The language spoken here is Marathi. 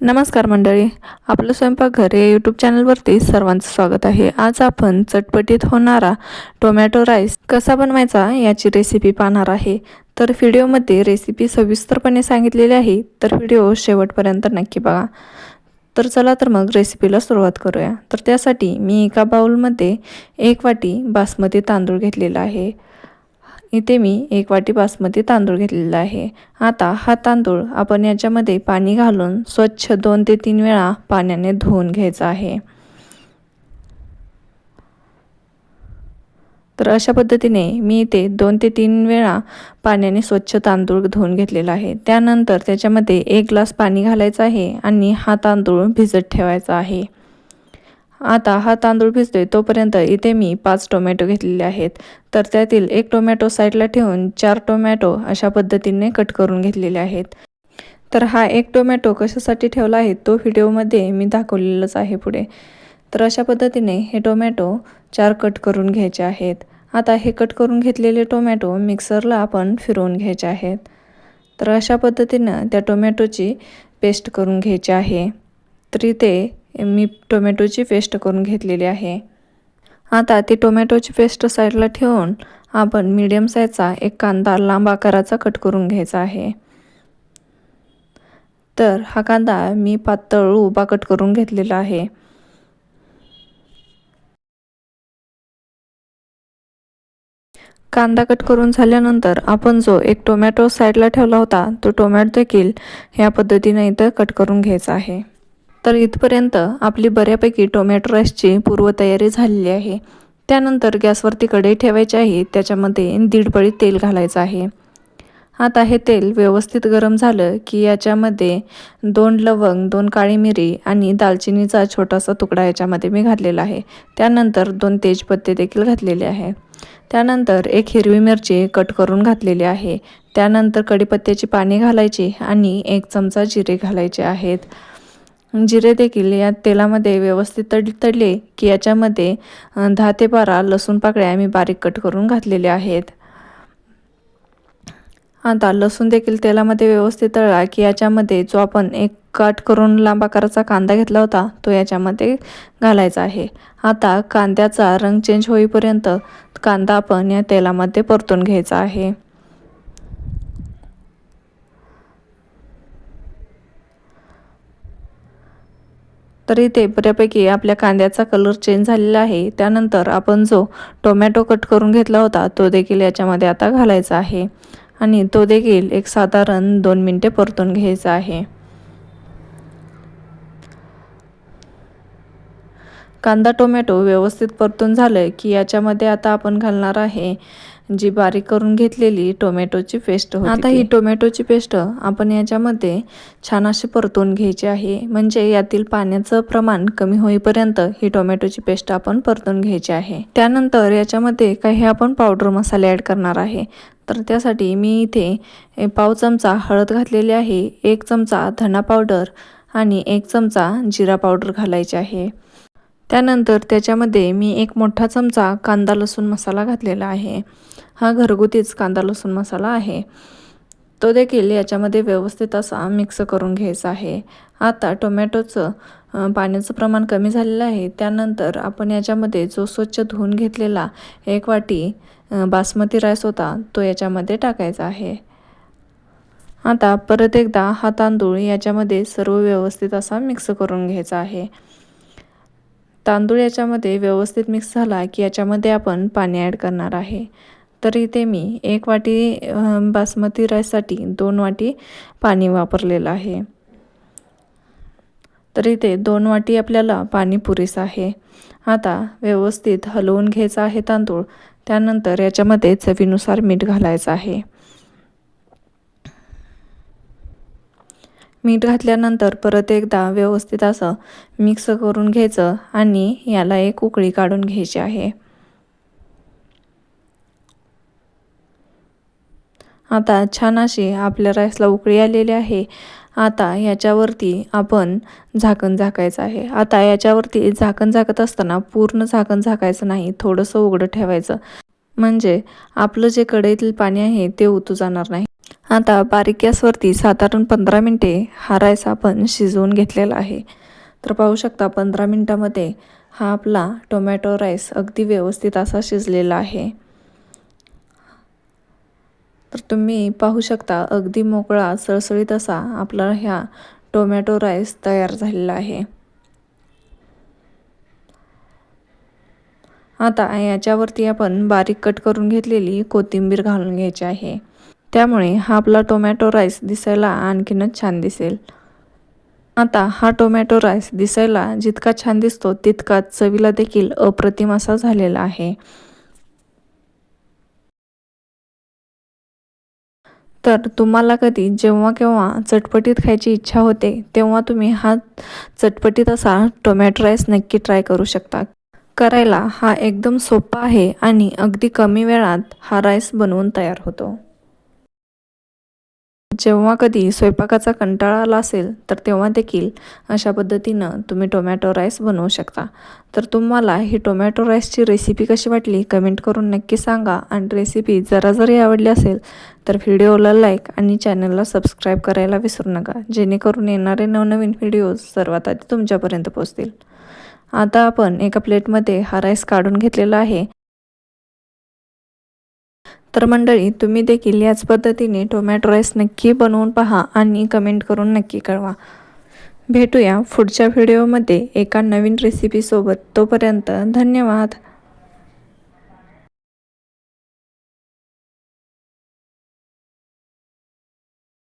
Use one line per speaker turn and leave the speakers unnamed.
नमस्कार मंडळी, आपलं स्वयंपाकघर या यूट्यूब चॅनलवरती सर्वांचं स्वागत आहे। आज आपण चटपटीत होणारा टोमॅटो राईस कसा बनवायचा याची रेसिपी पाहणार आहे। तर व्हिडिओमध्ये रेसिपी सविस्तरपणे सांगितलेली आहे, तर व्हिडिओ शेवटपर्यंत नक्की बघा। तर चला तर मग रेसिपीला सुरुवात करूया। तर त्यासाठी मी एका बाउलमध्ये 1 वाटी बासमती तांदूळ घेतलेला आहे। इथे मी 1 वाटी बासमती तांदूळ घेतलेला आहे। आता हा तांदूळ आपण याच्यामध्ये पाणी घालून स्वच्छ 2 ते 3 वेळा पाण्याने धुवून घ्यायचा आहे। तर अशा पद्धतीने मी इथे 2 ते 3 वेळा पाण्याने स्वच्छ तांदूळ धुवून घेतलेला आहे। त्यानंतर त्याच्यामध्ये 1 ग्लास पाणी घालायचं आहे आणि हा तांदूळ भिजत ठेवायचा आहे। आता हा तांदूळ भिजतोय तोपर्यंत इथे मी 5 टोमॅटो घेतलेले आहेत। तर त्यातील 1 टोमॅटो साईडला ठेवून 4 टोमॅटो अशा पद्धतीने कट करून घेतलेले आहेत। तर हा 1 टोमॅटो कशासाठी ठेवला आहे तो व्हिडिओमध्ये मी दाखवलेलाच आहे पुढे। तर अशा पद्धतीने हे टोमॅटो 4 कट करून घ्यायचे आहेत। आता हे कट करून घेतलेले टोमॅटो मिक्सरला आपण फिरवून घ्यायचे आहेत। तर अशा पद्धतीने त्या टोमॅटोची पेस्ट करून घ्यायची आहे। तर इथे मी टोमॅटोची पेस्ट करून घेतलेली आहे। आता ती टोमॅटोची पेस्ट साईडला ठेवून आपण मीडियम साईजचा 1 कांदा लांब आकाराचा कट करून घ्यायचा आहे। तर हा कांदा मी पातळ उभा कट करून घेतलेला आहे। कांदा कट करून झाल्यानंतर आपण जो 1 टोमॅटो साईडला ठेवला होता तो टोमॅटो देखील या पद्धतीने इथं कट करून घ्यायचा आहे। तर इथपर्यंत आपली बऱ्यापैकी टोमॅटो राईसची पूर्वतयारी झालेली आहे। त्यानंतर गॅसवरती कढई ठेवायची आहे, त्याच्यामध्ये 1.5 पळी तेल घालायचं आहे। आता हे तेल व्यवस्थित गरम झालं की याच्यामध्ये 2 लवंग, 2 काळी मिरी आणि दालचिनीचा छोटासा तुकडा याच्यामध्ये मी घातलेला आहे। त्यानंतर 2 तेजपत्ते देखील घातलेले आहे। त्यानंतर 1 हिरवी मिरची कट करून घातलेली आहे। त्यानंतर कढीपत्त्याची पाने घालायची आणि 1 चमचा जिरे घालायचे आहेत। जिरे देखील या तेलामध्ये व्यवस्थित तडले की याच्यामध्ये 10 ते 12 लसूण पाकळ्या मी बारीक कट करून घातलेल्या आहेत। आता लसूण देखील तेलामध्ये व्यवस्थित तळला की याच्यामध्ये जो आपण 1 कट करून लांब आकाराचा कांदा घेतला होता तो याच्यामध्ये घालायचा आहे। आता कांद्याचा रंग चेंज होईपर्यंत कांदा आपण या तेलामध्ये परतून घ्यायचा आहे। तर इथे बऱ्यापैकी आपल्या कांद्याचा कलर चेंज झालेला आहे। त्यानंतर आपण जो टोमॅटो कट करून घेतला होता तो देखील याच्यामध्ये आता घालायचा आहे आणि तो देखील एक साधारण 2 मिनिटे परतून घ्यायचा आहे। कांदा टोमॅटो व्यवस्थित परतून झालं की याच्यामध्ये आता आपण घालणार आहे जी बारीक करून घेतलेली टोमॅटोची पेस्ट होती। आता ही टोमॅटोची पेस्ट आपण याच्यामध्ये छान अशी परतून घ्यायची आहे, म्हणजे यातील पाण्याचं प्रमाण कमी होईपर्यंत ही टोमॅटोची पेस्ट आपण परतून घ्यायची आहे। त्यानंतर याच्यामध्ये काही आपण पावडर मसाले ॲड करणार आहे। तर त्यासाठी मी इथे पाव चमचा हळद घातलेली आहे, 1 चमचा धना पावडर आणि 1 चमचा जिरा पावडर घालायचे आहे। त्यानंतर त्याच्यामध्ये मी 1 मोठा चमचा कांदा लसूण मसाला घातलेला आहे। हा घरगुतीच कांदा लसूण मसाला आहे। तो देखील याच्यामध्ये व्यवस्थित असा मिक्स करून घ्यायचा आहे। आता टोमॅटोचं पाण्याचं प्रमाण कमी झालेलं आहे। त्यानंतर आपण याच्यामध्ये जो स्वच्छ धुवून घेतलेला 1 वाटी बासमती राईस होता तो याच्यामध्ये टाकायचा आहे। आता परत एकदा हा तांदूळ याच्यामध्ये सर्व व्यवस्थित असा मिक्स करून घ्यायचा आहे। तांदूळ याच्यामध्ये व्यवस्थित मिक्स झाला की याच्यामध्ये आपण पाणी ॲड करणार आहे। तर इथे मी 1 वाटी बासमती राईससाठी 2 वाटी पाणी वापरलेलं आहे। तर इथे 2 वाटी आपल्याला पाणी पुरेसं आहे। आता व्यवस्थित हलवून घ्यायचा आहे तांदूळ। त्यानंतर याच्यामध्ये चवीनुसार मीठ घालायचं आहे। मीठ घातल्यानंतर परत एकदा व्यवस्थित असं मिक्स करून घ्यायचं आणि याला एक उकळी काढून घ्यायची आहे। आता छान अशी आपल्या राईसला उकळी आलेली आहे। आता याच्यावरती आपण झाकण झाकायचं आहे। आता याच्यावरती झाकण झाकत असताना पूर्ण झाकण झाकायचं नाही, थोडंसं उघडं ठेवायचं, म्हणजे आपलं जे कढईतील पाणी आहे ते ओतू जाणार नाही। आता बारीक गॅसवरती साधारण 15 मिनटे हा राईस आपण शिजवून घेतलेला आहे. तर पाहू शकता 15 मिनटामध्ये हा आपला टोमॅटो राईस अगदी व्यवस्थित असा शिजलेला आहे. तर तुम्ही पाहू शकता अगदी मोकळा सळसळीत असा आपला ह्या टोमॅटो राईस तयार झालेला आहे. आता याच्यावरती आपण बारीक कट करून घेतलेली कोथिंबीर घालून घ्यायची आहे. त्यामुळे हा आपला टोमॅटो राईस दिसायला आणखीनच छान दिसेल. आता हा टोमॅटो राईस दिसायला जितका छान दिसतो तितकाच चवीला देखील अप्रतिम असा झालेला आहे. तर तुम्हाला कधी जेव्हा केव्हा चटपटीत खायची इच्छा होते तेव्हा तुम्ही हा चटपटीत असा टोमॅटो राईस नक्की ट्राय करू शकता. करायला हा एकदम सोपा आहे आणि अगदी कमी वेळात हा राईस बनवून तयार होतो. जेव्हा कधी स्वयंपाकाचा कंटाळा आला असेल तर तेव्हा देखील अशा पद्धतीनं तुम्ही टोमॅटो राईस बनवू शकता. तर तुम्हाला ही टोमॅटो राईसची रेसिपी कशी वाटली कमेंट करून नक्की सांगा. आणि रेसिपी जरी आवडली असेल तर व्हिडिओला लाईक आणि चॅनलला सबस्क्राईब करायला विसरू नका, जेणेकरून येणारे नवनवीन व्हिडिओज सर्वात आधी तुमच्यापर्यंत पोहोचतील. आता आपण एका प्लेटमध्ये हा राईस काढून घेतलेला आहे. तर मंडळी तुम्ही देखील याच पद्धतीने टोमॅटो राईस नक्की बनवून पहा आणि कमेंट करून नक्की कळवा. भेटूया पुढच्या व्हिडिओमध्ये एका नवीन रेसिपीसोबत. तोपर्यंत धन्यवाद.